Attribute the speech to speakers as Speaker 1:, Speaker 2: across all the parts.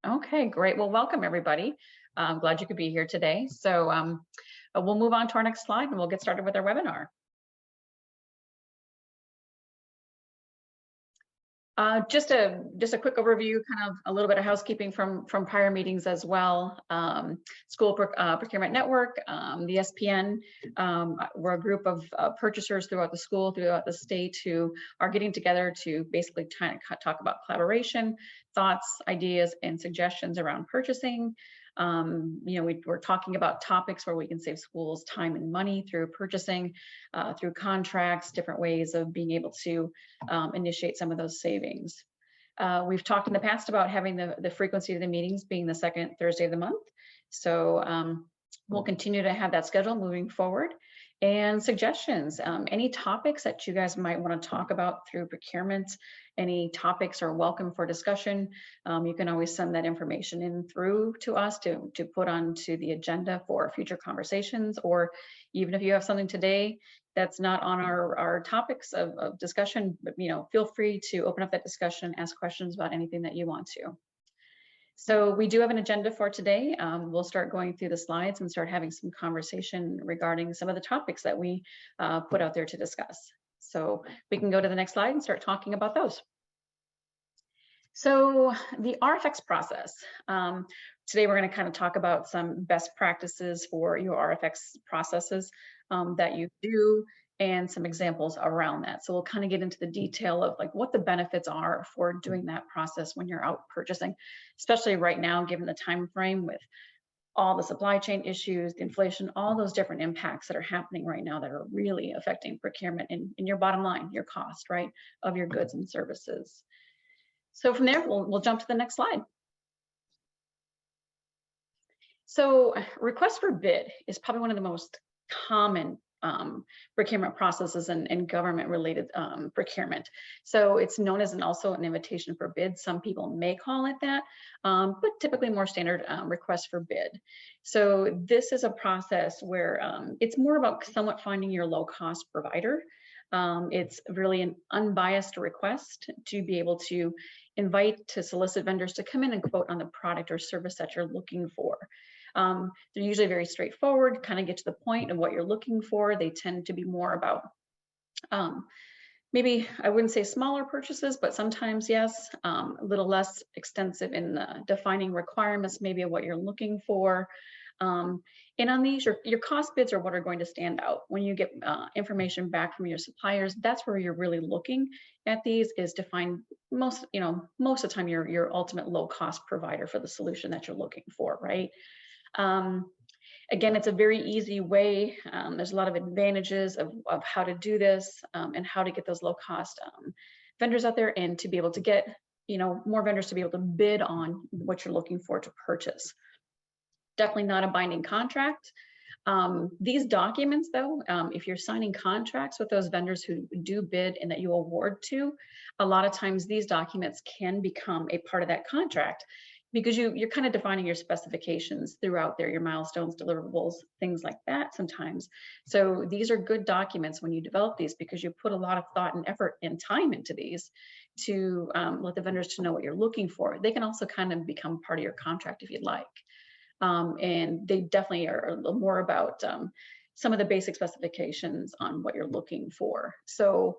Speaker 1: Okay, great. Well, welcome everybody. I'm glad you could be here today. So we'll move on to our next slide and we'll get started with our webinar. Just a quick overview, kind of a little bit of housekeeping from prior meetings as well. School Procurement Network, the SPN, we're a group of purchasers throughout the school, throughout the state, who are getting together to basically talk about collaboration, thoughts, ideas, and suggestions around purchasing. We're talking about topics where we can save schools time and money through purchasing, through contracts, different ways of being able to initiate some of those savings. We've talked in the past about having the frequency of the meetings being the second Thursday of the month. So we'll continue to have that schedule moving forward. And suggestions, any topics that you guys might want to talk about through procurement, any topics are welcome for discussion. You can always send that information in through to us to put onto the agenda for future conversations, or even if you have something today that's not on our topics of discussion, but feel free to open up that discussion, ask questions about anything that you want to. So we do have an agenda for today. We'll start going through the slides and start having some conversation regarding some of the topics that we put out there to discuss. So we can go to the next slide and start talking about those. So the Rfx process. Today we're going to kind of talk about some best practices for your Rfx processes that you do, and some examples around that. So we'll kind of get into the detail of like what the benefits are for doing that process when you're out purchasing, especially right now, given the time frame with all the supply chain issues, the inflation, all those different impacts that are happening right now that are really affecting procurement and your bottom line, your cost, right, of your goods and services. So from there, we'll jump to the next slide. So request for bid is probably one of the most common procurement processes and government related procurement. So it's known as also an invitation for bid. Some people may call it that, but typically more standard request for bid. So this is a process where it's more about somewhat finding your low cost provider. It's really an unbiased request to be able to invite to solicit vendors to come in and quote on the product or service that you're looking for. They're usually very straightforward, kind of get to the point of what you're looking for. They tend to be more about maybe, I wouldn't say smaller purchases, but sometimes yes, a little less extensive in defining requirements maybe of what you're looking for. And on these, your cost bids are what are going to stand out. When you get information back from your suppliers, that's where you're really looking at these, is to find most of the time your ultimate low cost provider for the solution that you're looking for, right? Again, it's a very easy way. There's a lot of advantages of how to do this and how to get those low cost vendors out there, and to be able to get more vendors to be able to bid on what you're looking for to purchase. Definitely not a binding contract. These documents though, if you're signing contracts with those vendors who do bid and that you award to, a lot of times these documents can become a part of that contract, because you're kind of defining your specifications throughout there, your milestones, deliverables, things like that sometimes. So these are good documents when you develop these, because you put a lot of thought and effort and time into these to let the vendors to know what you're looking for. They can also kind of become part of your contract if you'd like. And they definitely are a little more about some of the basic specifications on what you're looking for. So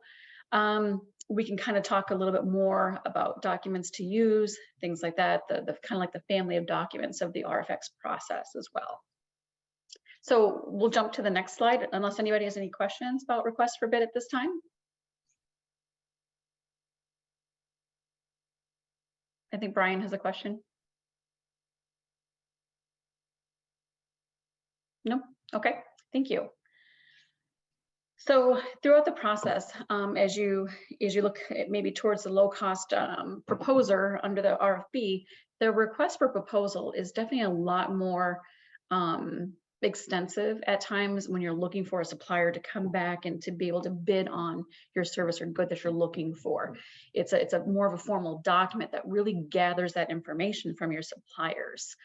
Speaker 1: we can kind of talk a little bit more about documents to use, things like that, the kind of like the family of documents of the Rfx process as well. So we'll jump to the next slide, unless anybody has any questions about requests for bid at this time. I think Brian has a question. No? Okay, thank you. So throughout the process, as you look at maybe towards the low cost proposer under the RFP, the request for proposal is definitely a lot more extensive at times when you're looking for a supplier to come back and to be able to bid on your service or good that you're looking for. It's a more of a formal document that really gathers that information from your suppliers.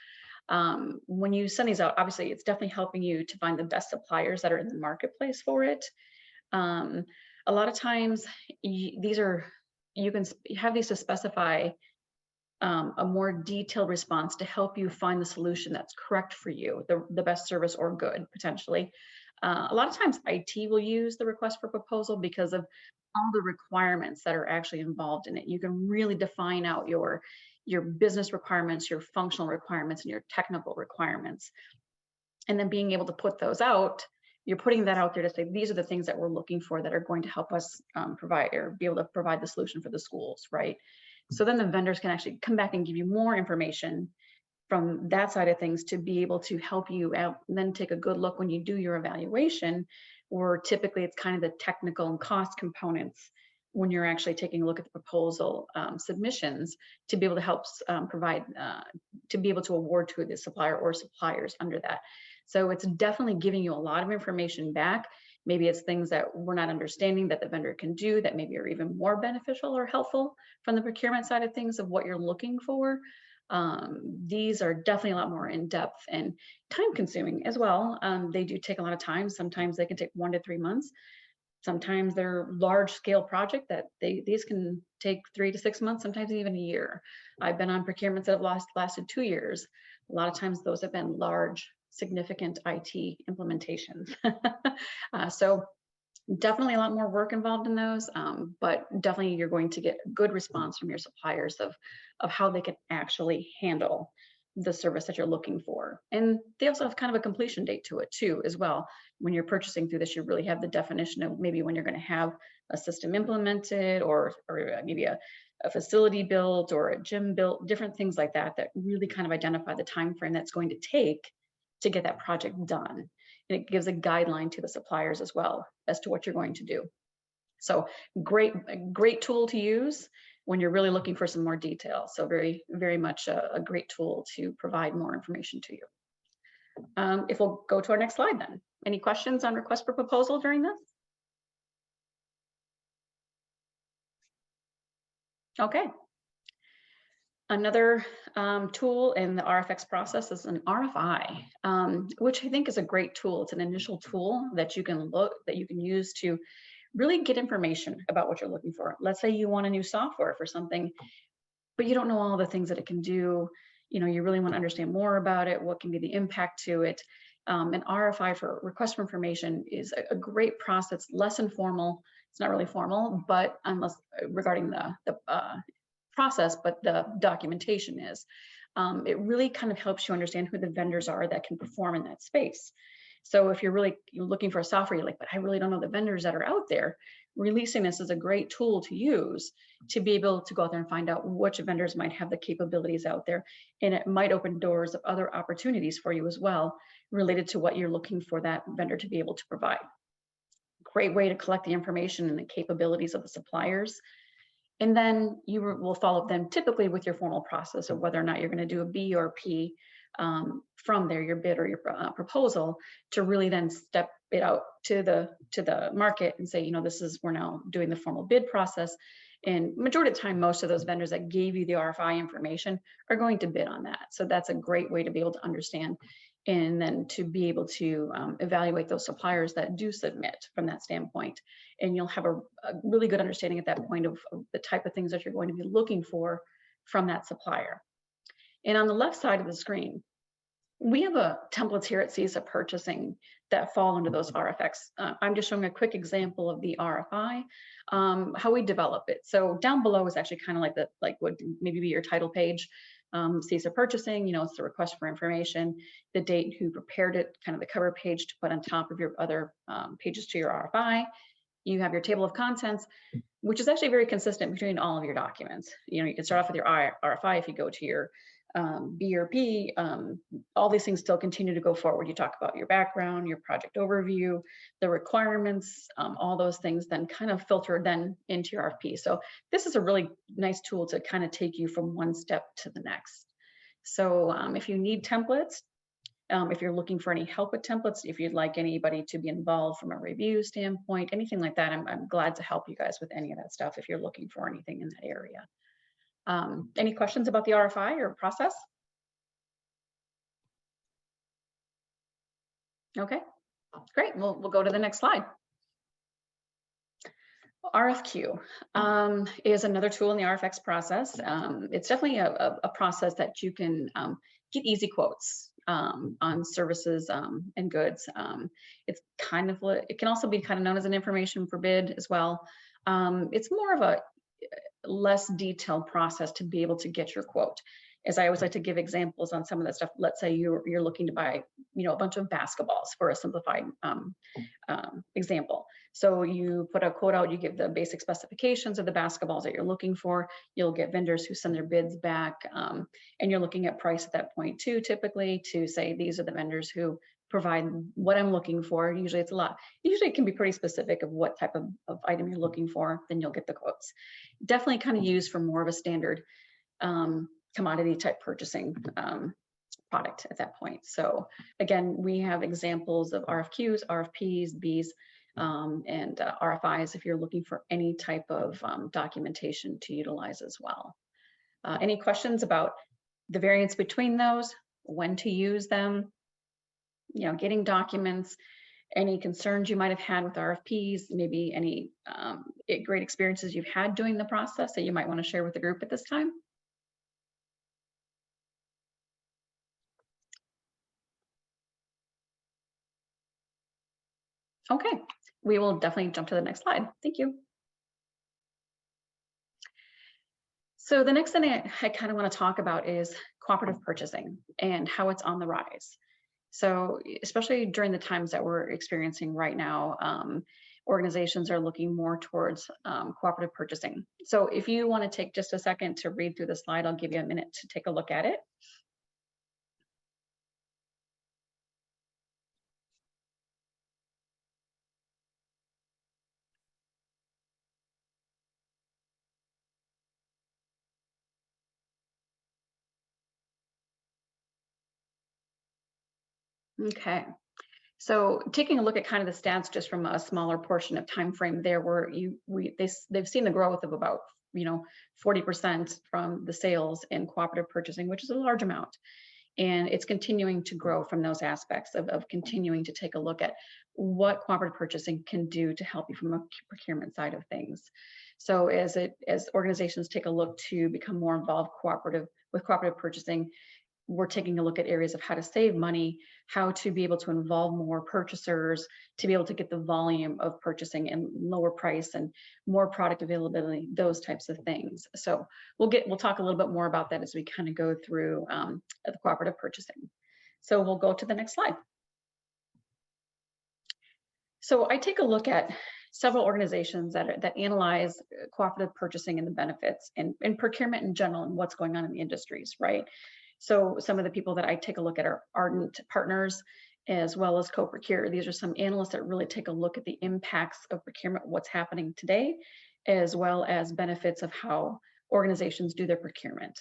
Speaker 1: When you send these out, obviously it's definitely helping you to find the best suppliers that are in the marketplace for it. A lot of times you can have these to specify a more detailed response to help you find the solution that's correct for you, the best service or good, potentially. A lot of times IT will use the request for proposal because of all the requirements that are actually involved in it. You can really define out your business requirements, your functional requirements, and your technical requirements. And then being able to put those out, you're putting that out there to say, these are the things that we're looking for that are going to help us provide or be able to provide the solution for the schools, right? So then the vendors can actually come back and give you more information from that side of things to be able to help you out, and then take a good look when you do your evaluation, or typically it's kind of the technical and cost components when you're actually taking a look at the proposal submissions to be able to help provide, to be able to award to the supplier or suppliers under that. So it's definitely giving you a lot of information back. Maybe it's things that we're not understanding that the vendor can do that maybe are even more beneficial or helpful from the procurement side of things of what you're looking for. These are definitely a lot more in depth and time consuming as well. They do take a lot of time. Sometimes they can take 1 to 3 months. Sometimes they're large scale project that these can take 3 to 6 months, sometimes even a year. I've been on procurements that have lasted 2 years. A lot of times those have been large, significant IT implementations. So definitely a lot more work involved in those, but definitely you're going to get a good response from your suppliers of how they can actually handle the service that you're looking for. And they also have kind of a completion date to it too, as well. When you're purchasing through this, you really have the definition of maybe when you're going to have a system implemented, or maybe a facility built or a gym built, different things like that, that really kind of identify the time frame that's going to take to get that project done. And it gives a guideline to the suppliers as well as to what you're going to do. So great tool to use when you're really looking for some more detail. So very, very much a great tool to provide more information to you. If we'll go to our next slide then. Any questions on request for proposal during this? Okay. Another tool in the Rfx process is an RFI, which I think is a great tool. It's an initial tool that you can use to really get information about what you're looking for. Let's say you want a new software for something, but you don't know all the things that it can do. You know, you really want to understand more about it. What can be the impact to it? An RFI for request for information is a great process, less informal. It's not really formal, but unless regarding the process, but the documentation is. It really kind of helps you understand who the vendors are that can perform in that space. So if you're looking for a software, you're like, but I really don't know the vendors that are out there. Releasing this is a great tool to use to be able to go out there and find out which vendors might have the capabilities out there. And it might open doors of other opportunities for you as well, related to what you're looking for that vendor to be able to provide. Great way to collect the information and the capabilities of the suppliers. And then you will follow up then typically with your formal process of whether or not you're going to do a B or P from there, your bid or your proposal, to really then step it out to the market and say, you know, we're now doing the formal bid process. And majority of the time, most of those vendors that gave you the RFI information are going to bid on that. So that's a great way to be able to understand, and then to be able to evaluate those suppliers that do submit from that standpoint. And you'll have a really good understanding at that point of the type of things that you're going to be looking for from that supplier. And on the left side of the screen, we have templates here at Cesa Purchasing that fall under those RFX. I'm just showing a quick example of the RFI, how we develop it. So down below is actually kind of like would maybe be your title page. Cesa Purchasing, you know, it's the request for information, the date, who prepared it, kind of the cover page to put on top of your other pages to your RFI. You have your table of contents, which is actually very consistent between all of your documents. You know, you can start off with your RFI. If you go to your B or P, all these things still continue to go forward. You talk about your background, your project overview, the requirements, all those things then kind of filter then into your RFP. So this is a really nice tool to kind of take you from one step to the next. So if you need templates, if you're looking for any help with templates, if you'd like anybody to be involved from a review standpoint, anything like that, I'm glad to help you guys with any of that stuff if you're looking for anything in that area. Any questions about the RFI or process? Okay, great. We'll go to the next slide. RFQ is another tool in the Rfx process. It's definitely a process that you can get easy quotes on services and goods. It's kind of, it can also be kind of known as an information for bid as well. It's more of a less detailed process to be able to get your quote. As I always like to give examples on some of that stuff. Let's say you're looking to buy, a bunch of basketballs for a simplified example. So you put a quote out, you give the basic specifications of the basketballs that you're looking for. You'll get vendors who send their bids back, and you're looking at price at that point too, typically, to say these are the vendors who provide what I'm looking for. Usually it's a lot. Usually it can be pretty specific of what type of item you're looking for, then you'll get the quotes. Definitely kind of used for more of a standard commodity type purchasing product at that point. So again, we have examples of RFQs, RFPs, Bs, and RFIs if you're looking for any type of documentation to utilize as well. Any questions about the variance between those, when to use them, getting documents, any concerns you might have had with RFPs, maybe any great experiences you've had doing the process that you might want to share with the group at this time? Okay, we will definitely jump to the next slide. Thank you. So the next thing I kind of want to talk about is cooperative purchasing and how it's on the rise. So especially during the times that we're experiencing right now, organizations are looking more towards cooperative purchasing. So if you want to take just a second to read through the slide, I'll give you a minute to take a look at it. Okay, so taking a look at kind of the stats just from a smaller portion of time frame there, where they've seen the growth of about 40% from the sales in cooperative purchasing, which is a large amount, and it's continuing to grow from those aspects of continuing to take a look at what cooperative purchasing can do to help you from a procurement side of things. So as organizations take a look to become more involved with cooperative purchasing, we're taking a look at areas of how to save money, how to be able to involve more purchasers, to be able to get the volume of purchasing and lower price and more product availability, those types of things. So we'll talk a little bit more about that as we kind of go through the cooperative purchasing. So we'll go to the next slide. So I take a look at several organizations that analyze cooperative purchasing and the benefits and procurement in general and what's going on in the industries, right? So some of the people that I take a look at are Ardent Partners, as well as Co-Procure. These are some analysts that really take a look at the impacts of procurement, what's happening today, as well as benefits of how organizations do their procurement.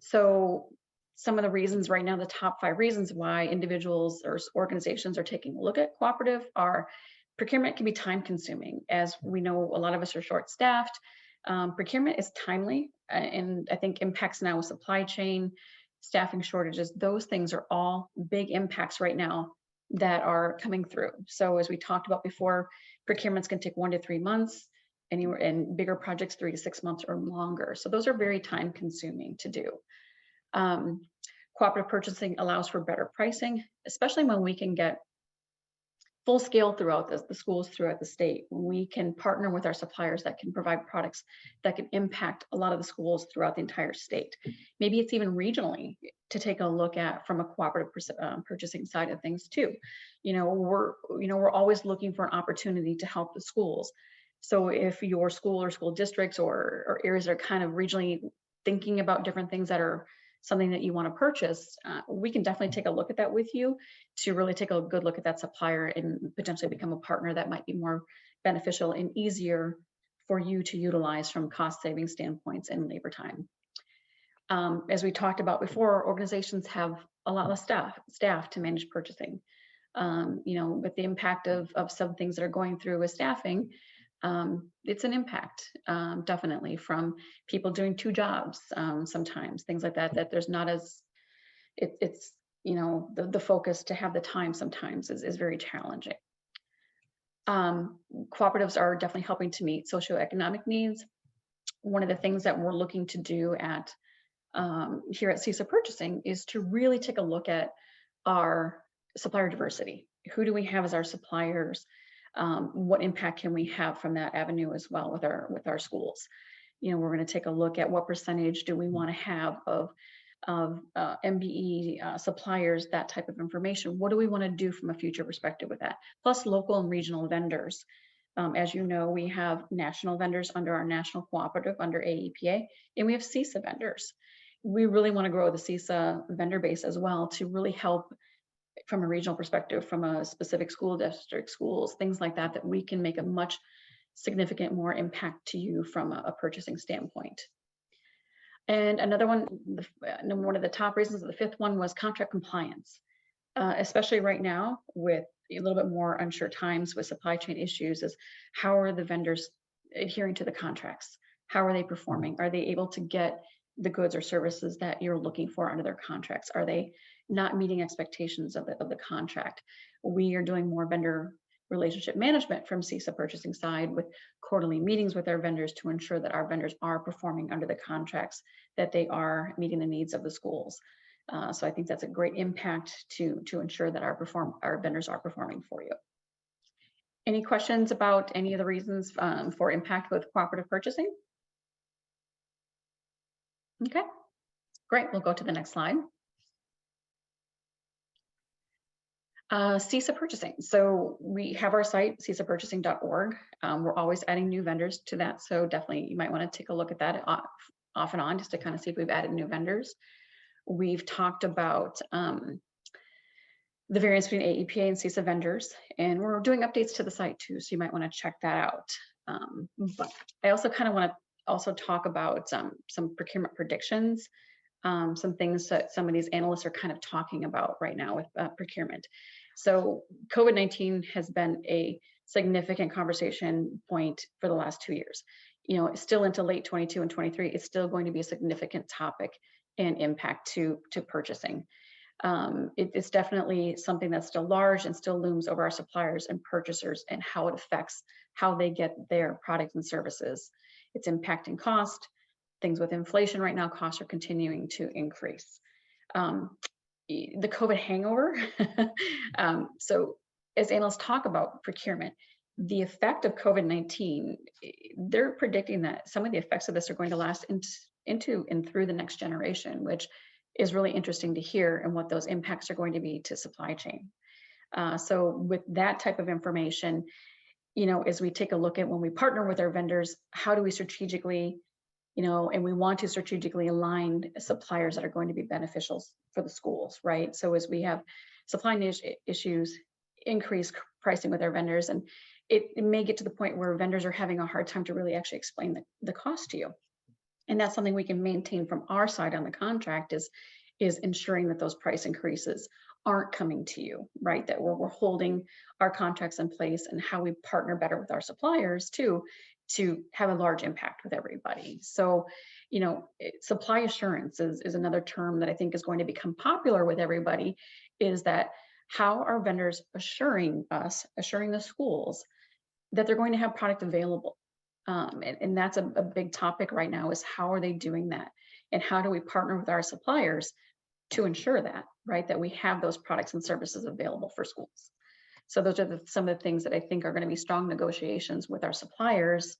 Speaker 1: So some of the reasons right now, the top 5 reasons why individuals or organizations are taking a look at cooperative are: procurement can be time consuming. As we know, a lot of us are short staffed. Procurement is timely, and I think impacts now with supply chain, staffing shortages, those things are all big impacts right now that are coming through. So as we talked about before, procurements can take 1 to 3 months, anywhere, and bigger projects 3 to 6 months or longer. So those are very time consuming to do. Cooperative purchasing allows for better pricing, especially when we can get full scale throughout the schools throughout the state. We can partner with our suppliers that can provide products that can impact a lot of the schools throughout the entire state. Maybe it's even regionally to take a look at from a cooperative purchasing side of things too. We're always looking for an opportunity to help the schools. So if your school or school districts or areas are kind of regionally thinking about different things that are something that you want to purchase, we can definitely take a look at that with you to really take a good look at that supplier and potentially become a partner that might be more beneficial and easier for you to utilize from cost saving standpoints and labor time. As we talked about before, organizations have a lot less staff to manage purchasing. With the impact of some things that are going through with staffing, it's an impact, definitely, from people doing 2 jobs, sometimes, things like that, that there's not as, the focus to have the time sometimes is very challenging. Cooperatives are definitely helping to meet socioeconomic needs. One of the things that we're looking to do at here at Cesa Purchasing is to really take a look at our supplier diversity. Who do we have as our suppliers? What impact can we have from that avenue as well with our schools? You know, we're going to take a look at what percentage do we want to have of MBE suppliers, that type of information. What do we want to do from a future perspective with that? Plus local and regional vendors. As you know, we have national vendors under our national cooperative under AEPA, and we have CESA vendors. We really want to grow the CESA vendor base as well to really help from a regional perspective, from a specific school district, schools, things like that, that we can make a much significant more impact to you from a purchasing standpoint. And another one, one of the top reasons, the fifth one was contract compliance, especially right now with a little bit more unsure times with supply chain issues, is how are the vendors adhering to the contracts? How are they performing? Are they able to get the goods or services that you're looking for under their contracts? Are they not meeting expectations of the contract? We are doing more vendor relationship management from Cesa Purchasing side with quarterly meetings with our vendors to ensure that our vendors are performing under the contracts, that they are meeting the needs of the schools. So I think that's a great impact to ensure that our vendors are performing for you. Any questions about any of the reasons for impact with cooperative purchasing? Okay, great. We'll go to the next slide. Cesa Purchasing. So we have our site, cesapurchasing.org. We're always adding new vendors to that. So definitely you might want to take a look at that off and on just to kind of see if we've added new vendors. We've talked about the variance between AEPA and Cesa vendors, and we're doing updates to the site too. So you might want to check that out. But I also kind of want to also talk about some procurement predictions, some things that some of these analysts are kind of talking about right now with procurement. So COVID-19 has been a significant conversation point for the last 2 years. You know, still into late 22 and 23, it's still going to be a significant topic and impact to purchasing. It's definitely something that's still large and still looms over our suppliers and purchasers and how it affects how they get their products and services. It's impacting cost. Things with inflation right now, costs are continuing to increase. The COVID hangover. So as analysts talk about procurement, the effect of COVID-19, they're predicting that some of the effects of this are going to last into and through the next generation, which is really interesting to hear, and what those impacts are going to be to supply chain. So with that type of information, you know, as we take a look at when we partner with our vendors, how do we strategically, you know, and we want to strategically align suppliers that are going to be beneficial for the schools, right? So as we have supply issues, increase pricing with our vendors, and it may get to the point where vendors are having a hard time to really actually explain the cost to you. And that's something we can maintain from our side on the contract is ensuring that those price increases aren't coming to you, right? That we're holding our contracts in place, and how we partner better with our suppliers too, to have a large impact with everybody. So, you know, supply assurance is another term that I think is going to become popular with everybody, is that how are vendors assuring the schools that they're going to have product available? And that's a big topic right now, is how are they doing that? And how do we partner with our suppliers to ensure that, right, that we have those products and services available for schools? So those are some of the things that I think are going to be strong negotiations with our suppliers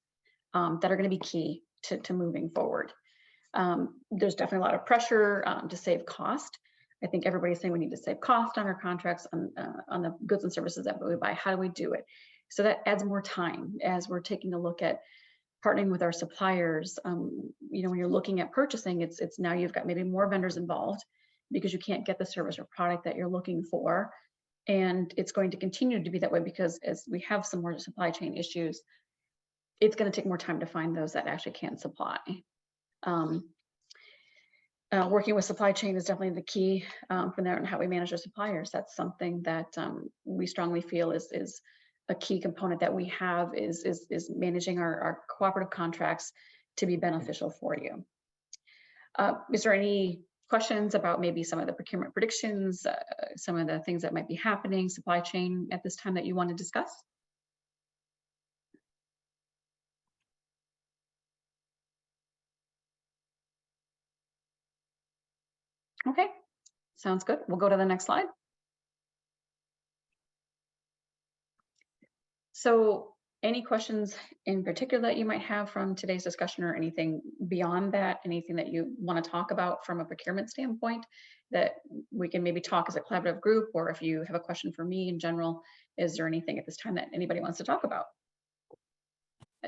Speaker 1: that are going to be key to moving forward. There's definitely a lot of pressure to save cost. I think everybody's saying we need to save cost on our contracts, on the goods and services that we buy. How do we do it? So that adds more time as we're taking a look at partnering with our suppliers. You know, when you're looking at purchasing, it's now you've got maybe more vendors involved because you can't get the service or product that you're looking for. And it's going to continue to be that way because as we have some more supply chain issues, it's going to take more time to find those that actually can supply. Working with supply chain is definitely the key from there, and how we manage our suppliers. That's something that we strongly feel is a key component that we have is managing our cooperative contracts to be beneficial for you. Is there any questions about maybe some of the procurement predictions, some of the things that might be happening, supply chain at this time that you want to discuss? Okay, sounds good. We'll go to the next slide. So any questions in particular that you might have from today's discussion, or anything beyond that, anything that you want to talk about from a procurement standpoint that we can maybe talk as a collaborative group, or if you have a question for me in general, is there anything at this time that anybody wants to talk about?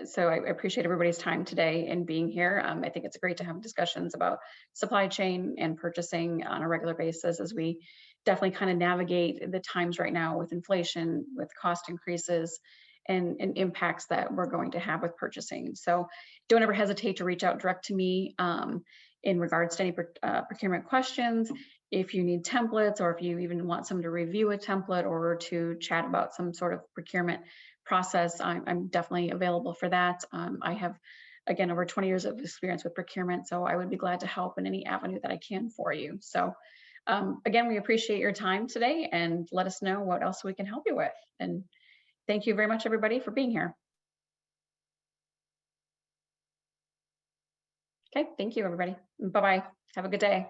Speaker 1: So I appreciate everybody's time today and being here. I think it's great to have discussions about supply chain and purchasing on a regular basis, as we definitely kind of navigate the times right now with inflation, with cost increases, and impacts that we're going to have with purchasing. So don't ever hesitate to reach out direct to me in regards to any procurement questions. If you need templates, or if you even want someone to review a template or to chat about some sort of procurement process, I'm definitely available for that. I have, again, over 20 years of experience with procurement, so I would be glad to help in any avenue that I can for you. So again, we appreciate your time today, and let us know what else we can help you with. And thank you very much, everybody, for being here. Okay, thank you, everybody. Bye-bye. Have a good day.